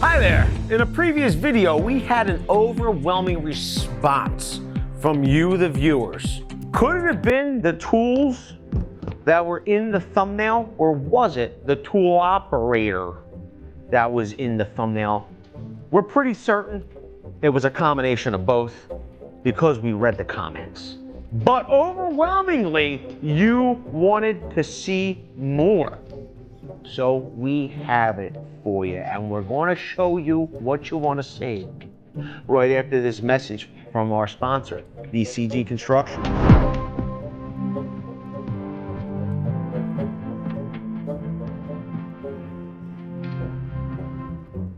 Hi there. In a previous video, we had an overwhelming response from you, the viewers. Could it have been the tools that were in the thumbnail, or was it the tool operator that was in the thumbnail? We're pretty certain it was a combination of both because we read the comments. But overwhelmingly, you wanted to see more. So we have it for you, and we're going to show you what you want to see right after this message from our sponsor, BCG Construction.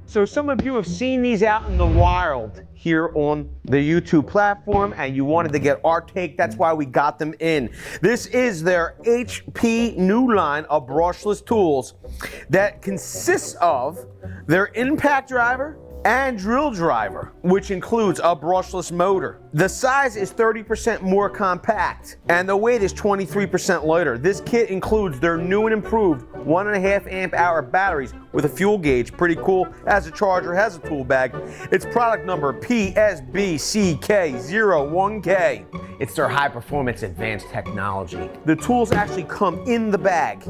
So some of you have seen these out in the wild here on the YouTube platform, and you wanted to get our take. That's why we got them in. This is their HP new line of brushless tools that consists of their impact driver and drill driver, which includes a brushless motor. The size is 30% more compact, and the weight is 23% lighter. This kit includes their new and improved 1.5 amp hour batteries with a fuel gauge. Pretty cool. Has a charger, has a tool bag. It's product number PSBCK01K. It's their high performance advanced technology. The tools actually come in the bag.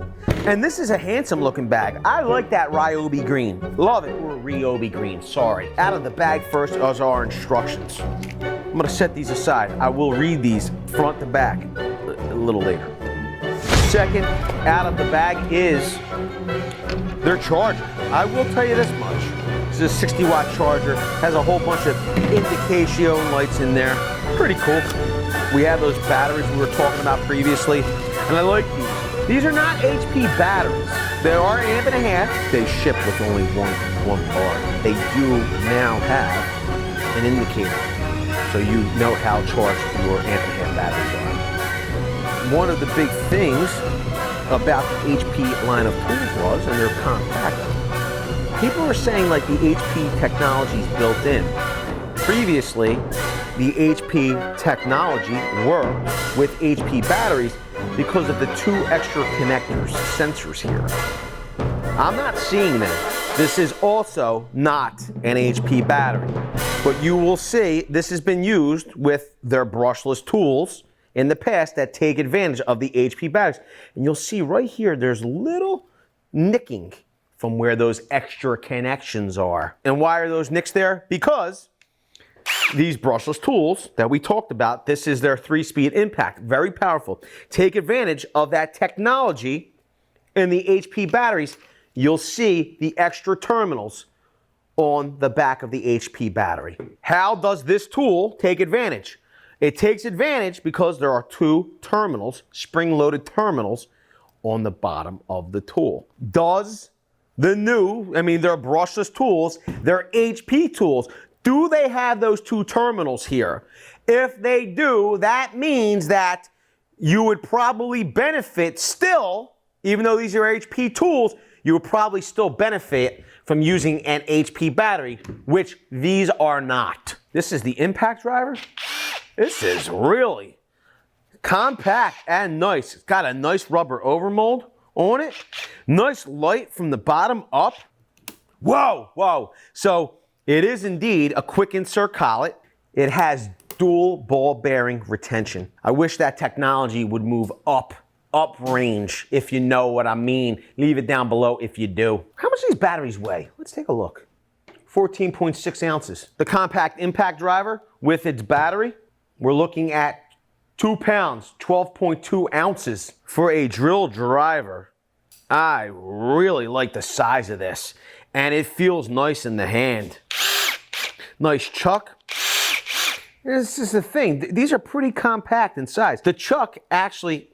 And this is a handsome looking bag. I like that Ryobi green. Love it. Or Ryobi green, sorry. Out of the bag first is our instructions. I'm gonna set these aside. I will read these front to back a little later. Second, out of the bag is their charger. I will tell you this much. This is a 60-watt charger. Has a whole bunch of indication lights in there. Pretty cool. We have those batteries we were talking about previously, and I like these. These are not HP batteries. They are 1.5 amps. They ship with only one bar. They do now have an indicator, so you know how charged your 1.5 batteries are. One of the big things about the HP line of tools was, and they're compact, people were saying like the HP technology is built in. Previously, the HP technology worked with HP batteries because of the 2 extra connectors, sensors here. I'm not seeing them. This is also not an HP battery, but you will see this has been used with their brushless tools in the past that take advantage of the HP batteries. And you'll see right here, there's little nicking from where those extra connections are. And why are those nicks there? Because these brushless tools that we talked about, this is their 3-speed impact, very powerful. Take advantage of that technology in the HP batteries. You'll see the extra terminals on the back of the HP battery. How does this tool take advantage? It takes advantage because there are 2 terminals, spring-loaded terminals, on the bottom of the tool. Does the new, they're brushless tools, they're HP tools, do they have those 2 terminals here? If they do, that means that you would probably benefit still, even though these are HP tools, you would probably still benefit from using an HP battery, which these are not. This is the impact driver. This is really compact and nice. It's got a nice rubber overmold on it. Nice light from the bottom up. Whoa, whoa. So it is indeed a quick insert collet. It has dual ball bearing retention. I wish that technology would move up range, if you know what I mean. Leave it down below if you do. How much do these batteries weigh? Let's take a look. 14.6 ounces. The compact impact driver with its battery, we're looking at 2 pounds, 12.2 ounces for a drill driver. I really like the size of this, and it feels nice in the hand. Nice chuck. This is the thing. These are pretty compact in size. The chuck actually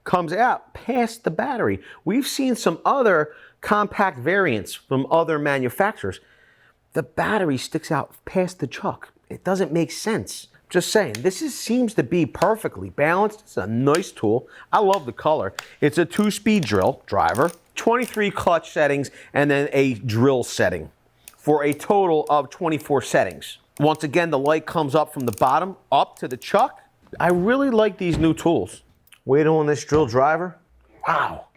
comes out past the battery. We've seen some other compact variants from other manufacturers. The battery sticks out past the chuck. It doesn't make sense. Just saying, seems to be perfectly balanced. It's a nice tool. I love the color. It's a 2-speed drill driver, 23 clutch settings, and then a drill setting for a total of 24 settings. Once again, the light comes up from the bottom up to the chuck. I really like these new tools. Weight on this drill driver, wow,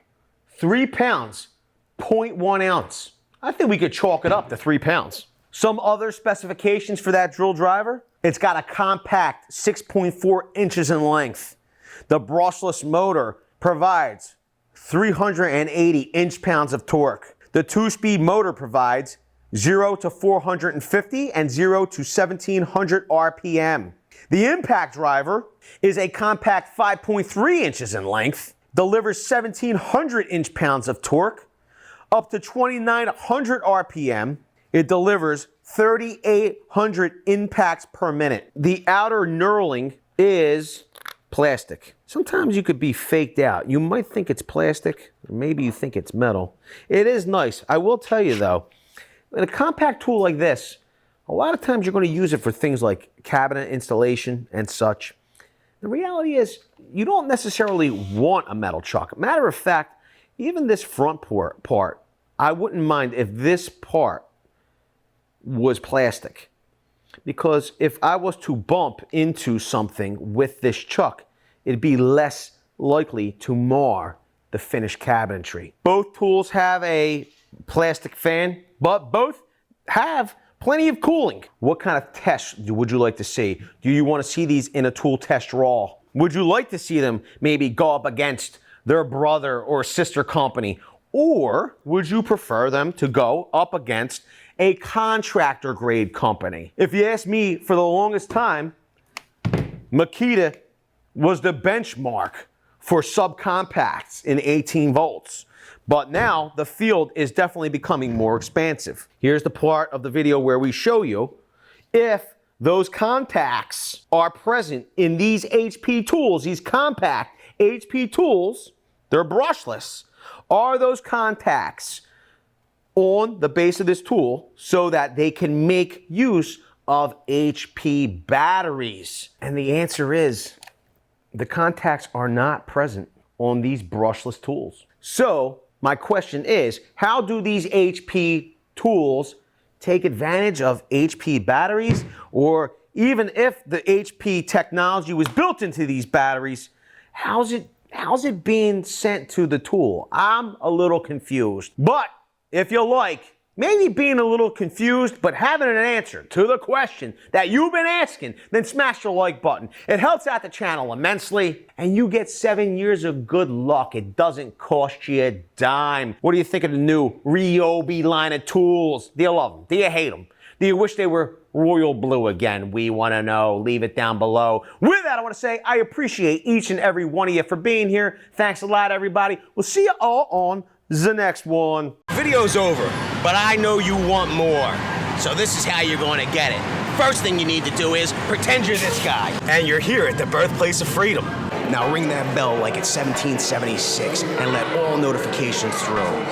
3 pounds, 0.1 ounce. I think we could chalk it up to 3 pounds. Some other specifications for that drill driver. It's got a compact 6.4 inches in length. The brushless motor provides 380 inch-pounds of torque. The 2-speed motor provides 0 to 450 and 0 to 1700 RPM. The impact driver is a compact 5.3 inches in length, delivers 1700 inch-pounds of torque, up to 2900 RPM. It delivers 3,800 impacts per minute. The outer knurling is plastic. Sometimes you could be faked out. You might think it's plastic, or maybe you think it's metal. It is nice. I will tell you though, in a compact tool like this, a lot of times you're going to use it for things like cabinet installation and such. The reality is, you don't necessarily want a metal chuck. Matter of fact, even this front part, I wouldn't mind if this part was plastic. Because if I was to bump into something with this chuck, it'd be less likely to mar the finished cabinetry. Both tools have a plastic fan, but both have plenty of cooling. What kind of tests would you like to see? Do you want to see these in a tool test raw? Would you like to see them maybe go up against their brother or sister company? Or would you prefer them to go up against a contractor grade company? If you ask me, for the longest time, Makita was the benchmark for subcompacts in 18 volts. But now the field is definitely becoming more expansive. Here's the part of the video where we show you if those contacts are present in these HP tools, these compact HP tools, they're brushless. Are those contacts on the base of this tool so that they can make use of HP batteries? And the answer is, the contacts are not present on these brushless tools. So my question is, how do these HP tools take advantage of HP batteries? Or even if the HP technology was built into these batteries, how's it being sent to the tool? I'm a little confused. But if you like, maybe being a little confused, but having an answer to the question that you've been asking, then smash the like button. It helps out the channel immensely, and you get 7 years of good luck. It doesn't cost you a dime. What do you think of the new Ryobi line of tools? Do you love them? Do you hate them? Do you wish they were royal blue again? We want to know. Leave it down below. With that, I want to say I appreciate each and every one of you for being here. Thanks a lot, everybody. We'll see you all on the next one. Video's over, but I know you want more. So this is how you're going to get it. First thing you need to do is pretend you're this guy. And you're here at the birthplace of freedom. Now ring that bell like it's 1776 and let all notifications through.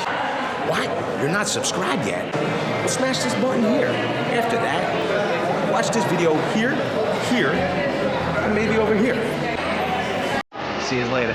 What? You're not subscribed yet? Well, smash this button here. After that, watch this video here, and maybe over here. See you later.